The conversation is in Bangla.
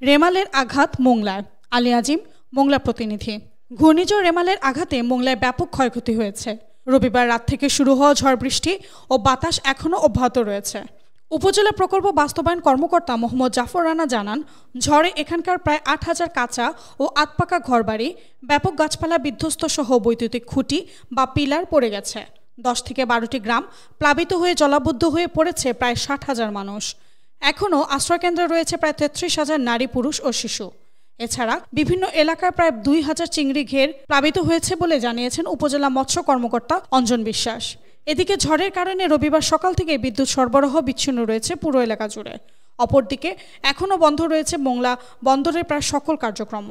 রেমালের আঘাত মোংলায়। আলী আজিম, মোংলা প্রতিনিধি। ঘূর্ণিঝড় রেমালের আঘাতে মোংলায় ব্যাপক ক্ষয়ক্ষতি হয়েছে। রবিবার রাত থেকে শুরু হওয়া ঝড় বৃষ্টি ও বাতাস এখনও অব্যাহত রয়েছে। উপজেলা প্রকল্প বাস্তবায়ন কর্মকর্তা মোহাম্মদ জাফর রানা জানান, ঝড়ে এখানকার প্রায় ৮,০০০ কাঁচা ও আধপাকা ঘরবাড়ি, ব্যাপক গাছপালা বিধ্বস্ত সহ বৈদ্যুতিক খুঁটি বা পিলার পড়ে গেছে। ১০ থেকে ১২টি গ্রাম প্লাবিত হয়ে জলাবদ্ধ হয়ে পড়েছে প্রায় ৬০,০০০ মানুষ। এখনও আশ্রয়কেন্দ্রে রয়েছে প্রায় ৩৩,০০০ নারী, পুরুষ ও শিশু। এছাড়া বিভিন্ন এলাকায় প্রায় ২,০০০ চিংড়ি ঘের প্লাবিত হয়েছে বলে জানিয়েছেন উপজেলা মৎস্য কর্মকর্তা অঞ্জন বিশ্বাস। এদিকে ঝড়ের কারণে রবিবার সকাল থেকে বিদ্যুৎ সরবরাহ বিচ্ছিন্ন রয়েছে পুরো এলাকা জুড়ে। অপরদিকে এখনও বন্ধ রয়েছে মোংলা বন্দরের প্রায় সকল কার্যক্রম।